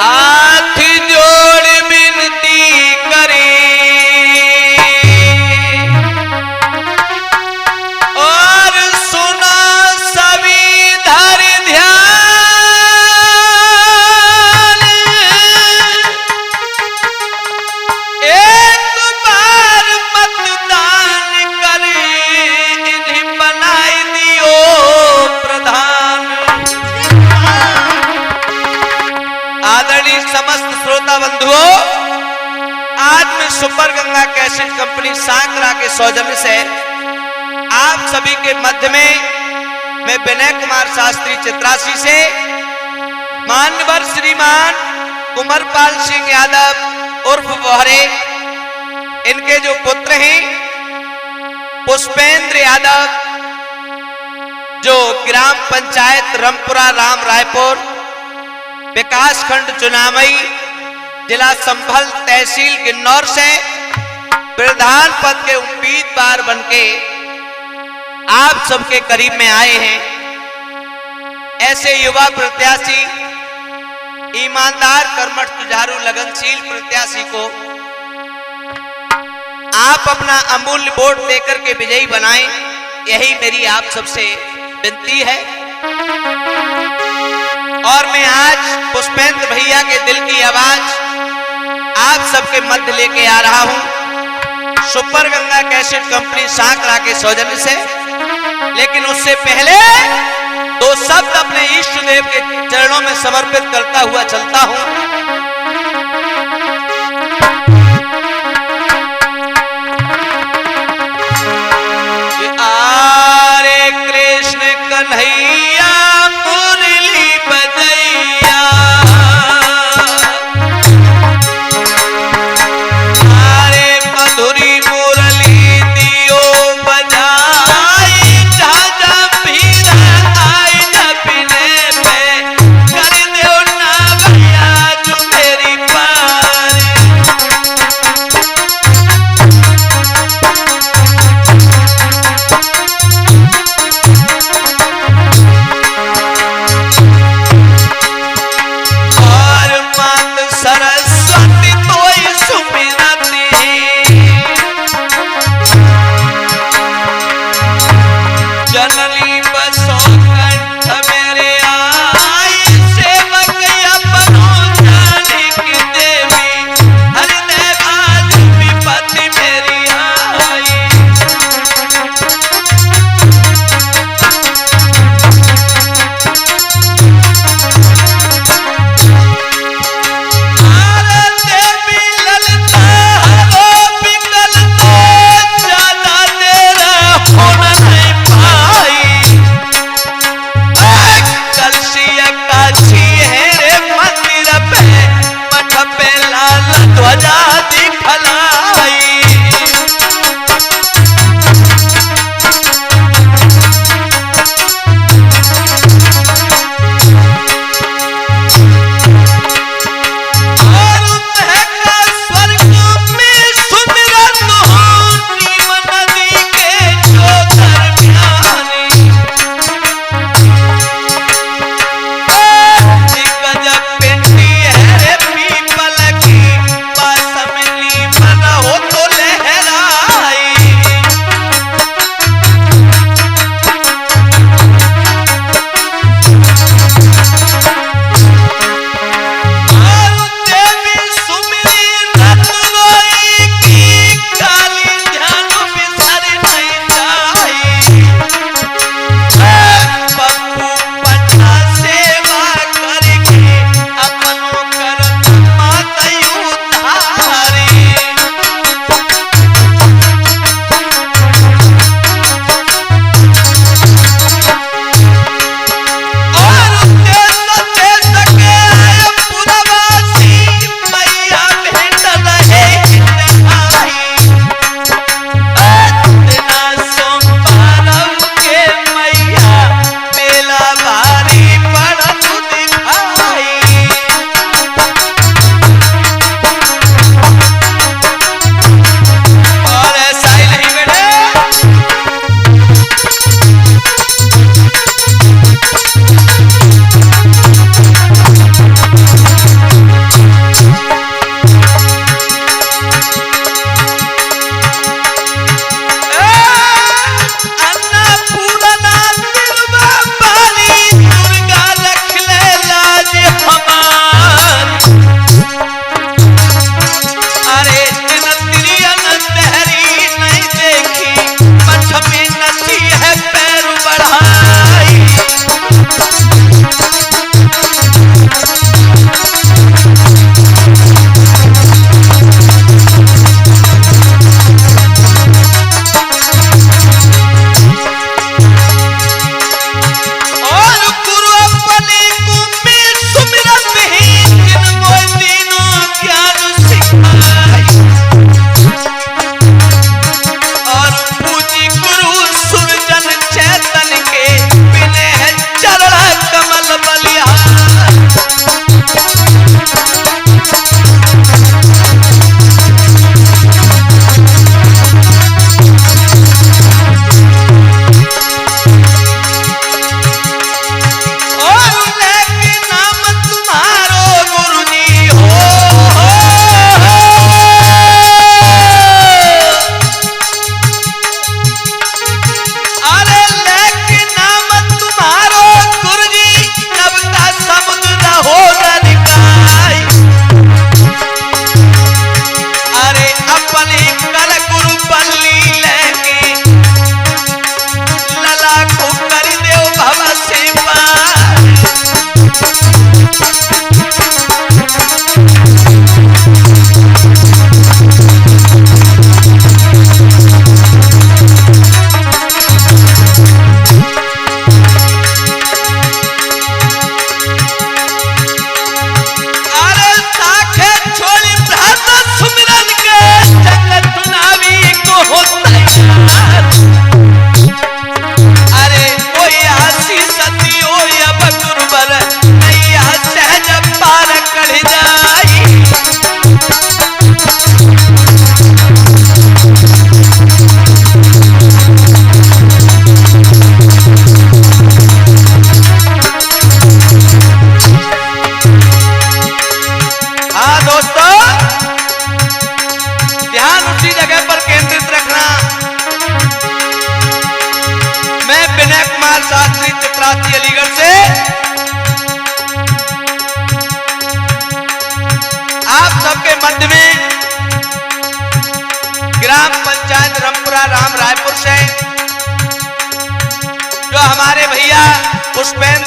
हाथ जोड़ विनती करी और सुना सभी धर ध्यान। एक बार मतदान कर इन्हें बनाई दियो प्रधान। आदरणीय समस्त श्रोता बंधुओं, आज मैं super Ganga cassette company Sankra के सौजन्य से आप सभी के मध्य में मैं विनय कुमार शास्त्री चित्रासी से मान्यवर श्रीमान कुंवरपाल सिंह यादव उर्फ बोहरे, इनके जो पुत्र हैं पुष्पेंद्र यादव, जो ग्राम पंचायत रमपुरा राम रायपुर विकास खंड चुनावई जिला संभल तहसील किन्नौर से प्रधान पद के उम्मीदवार बनके आप सबके करीब में आए हैं। ऐसे युवा प्रत्याशी, ईमानदार, कर्मठ, जुझारू, लगनशील प्रत्याशी को आप अपना अमूल्य वोट देकर के विजयी बनाएं, यही मेरी आप सबसे विनती है। और मैं आज पुष्पेंद्र भैया के दिल की आवाज आप सबके मध्य लेके आ रहा हूं super Ganga cassette company Sankra के सौजन्य से। लेकिन उससे पहले दो शब्द अपने इष्ट देव के चरणों में समर्पित करता हुआ चलता हूं। हरे कृष्ण कन्हैया मुरली बजैया, हरे मधुरी मुरली दियो बजाई, झाझा भीर आई जपिने पे कर दो ना भैया जुमे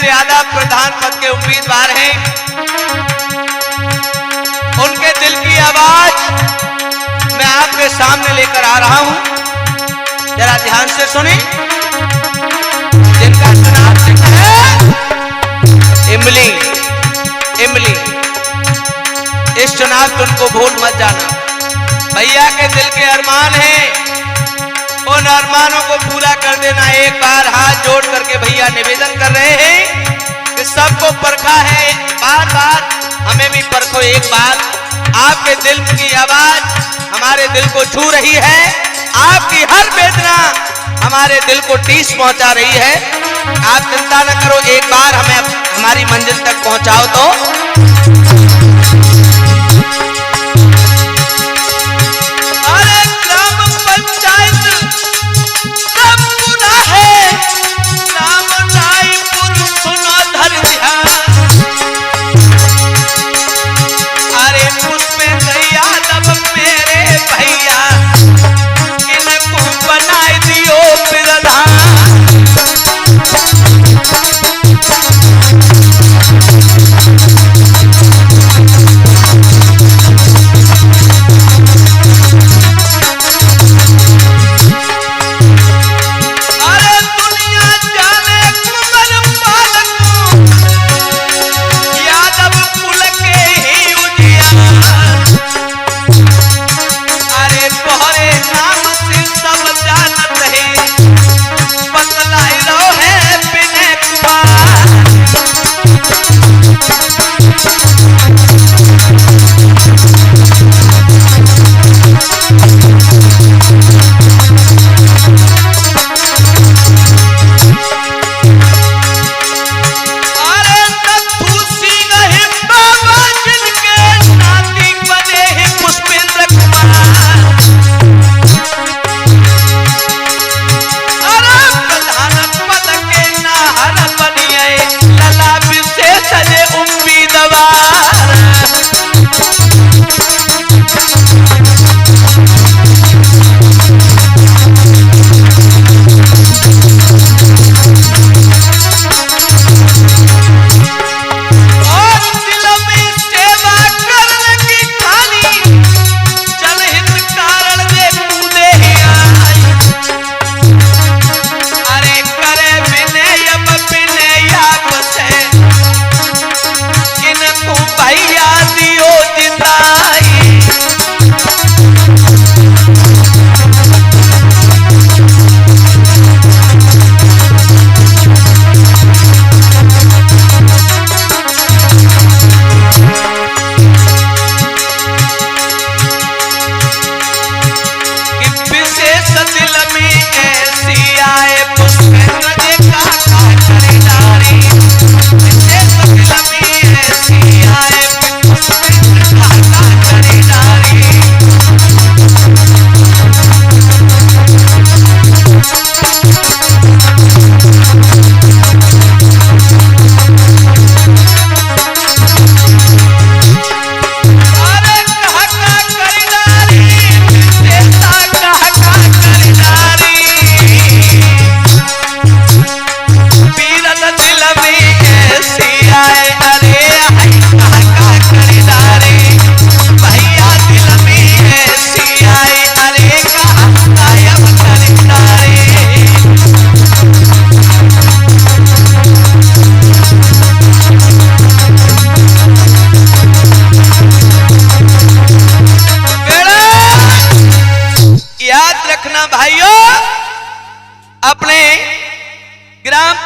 पुष्पेंद्र यादव प्रधान पद के उम्मीदवार हैं। उनके दिल की आवाज मैं आपके सामने लेकर आ रहा हूं, जरा ध्यान से सुने। जिनका चुनाव है इमली, इमली। इस चुनाव तुमको भूल मत जाना। भैया के दिल के अरमान हैं, उन अरमानों को पूरा कर देना। एक बार हाथ जोड़ करके भैया निवेदन कर रहे हैं कि सबको परखा है, बार बार हमें भी परखो एक बार। आपके दिल की आवाज हमारे दिल को छू रही है, आपकी हर वेदना हमारे दिल को ठेस पहुंचा रही है। आप चिंता न करो, एक बार हमें हमारी मंजिल तक पहुंचाओ तो।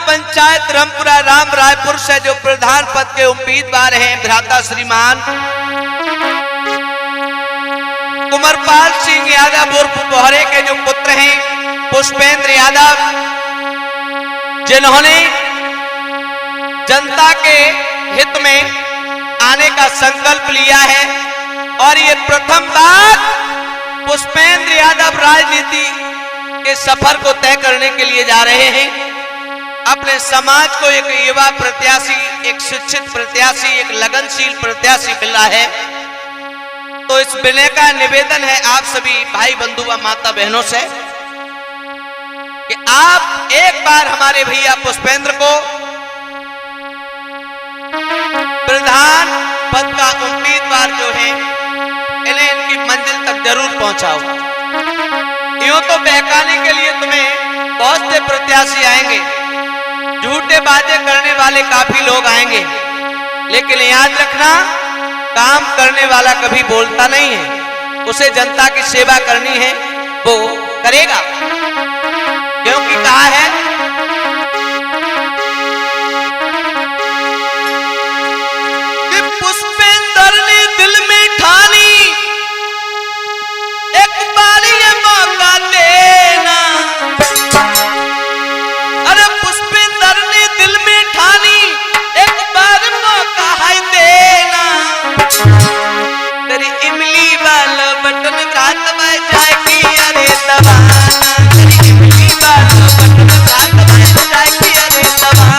पंचायत रामपुरा राम रायपुर से जो प्रधान पद के उम्मीदवार हैं भ्राता श्रीमान कुंवरपाल सिंह यादव उर्फ बोहरे के जो पुत्र हैं पुष्पेंद्र यादव, जिन्होंने जनता के हित में आने का संकल्प लिया है और ये प्रथम बार पुष्पेंद्र यादव राजनीति के सफर को तय करने के लिए जा रहे हैं। अपने समाज को एक युवा प्रत्याशी, एक शिक्षित प्रत्याशी, एक लगनशील प्रत्याशी मिला है। तो इस विनय का निवेदन है आप सभी भाई बंधु व माता बहनों से कि आप एक बार हमारे भैया पुष्पेंद्र को जरूर पहुंचाओ। यूं तो बहकाने के लिए तुम्हें बहुत से प्रत्याशी आएंगे, झूठे बातें करने वाले काफी लोग आएंगे, लेकिन याद रखना, काम करने वाला कभी बोलता नहीं है। उसे जनता की सेवा करनी है, वो करेगा, क्योंकि कहा है कि पुष्पेंद्र ने दिल में ठानी, एक बार ये मौका देना। अरे पुष्पेंद्र ने दिल में ठानी, एक बार मौका है देना। तेरी इमली वाला बटन रात में जाएगी, अरे दबाना। तेरी इमली वाला बटन रात में जाएगी, अरे दबाना।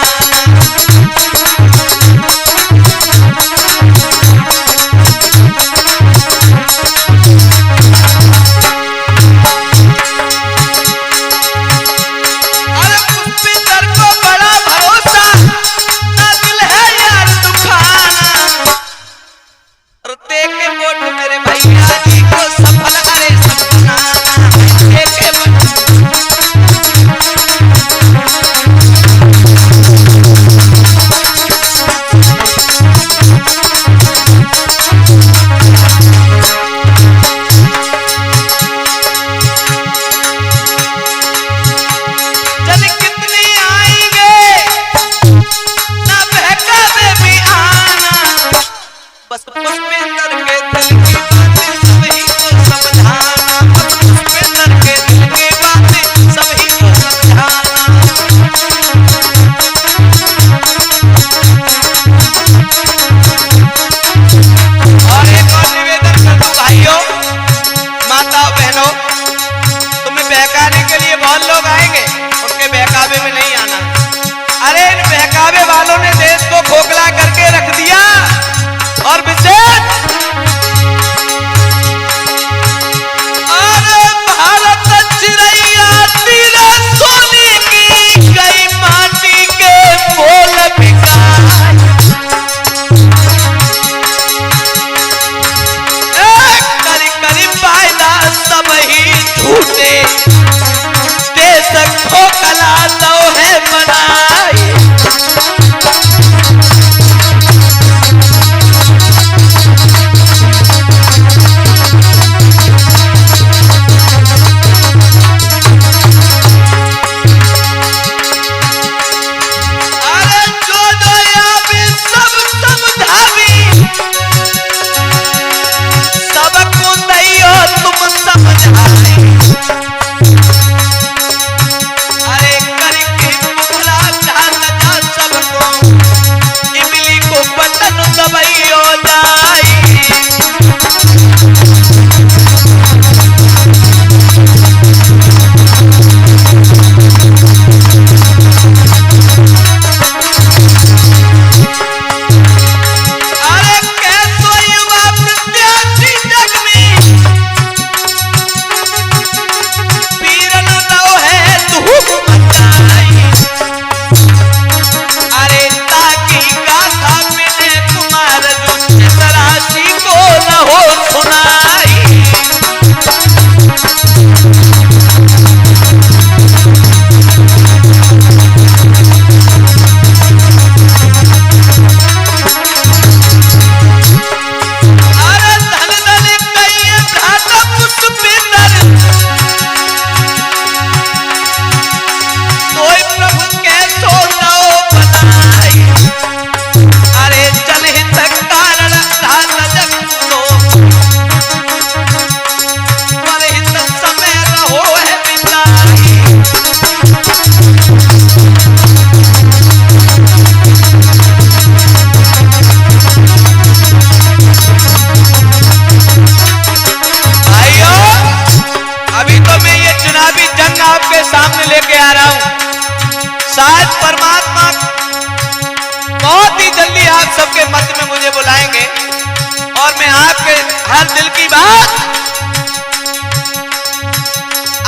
हर दिल की बात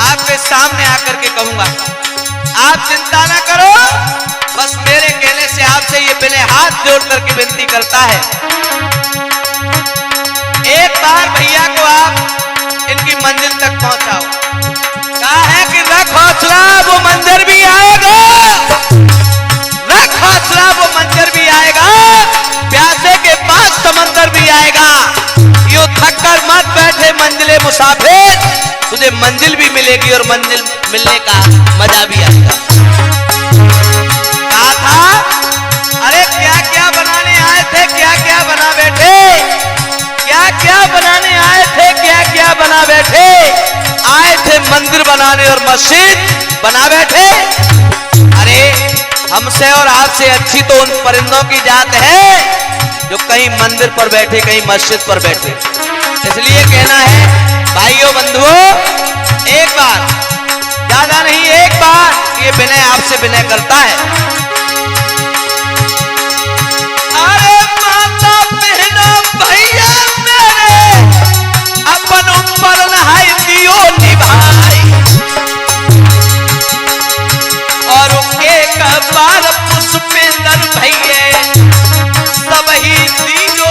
आपके सामने आकर के कहूंगा। आप चिंता ना करो, बस मेरे कहने से आपसे ये पहले हाथ जोड़ करके विनती करता है, एक बार भैया को आप इन उनकी मंजिल तक पहुंचाओ। कहा है कि रख हौसला वो मंजर भी आएगा, रख हौसला वो मंजर भी आएगा, प्यासे के पास समंदर भी आएगा। यूं थक कर मत बैठे मंजिले मुसाफिर, तुझे मंजिल भी मिलेगी और मंजिल मिलने का मजा भी आएगा। कहा था अरे क्या क्या बनाने आए थे, क्या क्या बना बैठे, क्या क्या बनाने आए थे, क्या क्या बना बैठे। आए थे मंदिर बनाने और मस्जिद बना बैठे। अरे हमसे और आपसे अच्छी तो उन परिंदों की जात है जो कहीं मंदिर पर बैठे, कहीं मस्जिद पर बैठे। इसलिए कहना है भाइयों बंधुओं, एक बार, ज्यादा नहीं एक बार, ये विनय आपसे विनय करता है। अरे माता बहना भैया मेरे, अपन ऊपर नहाई दियो निभाई, और उनके कबार पुष्पेंद्र भैया सब ही दियो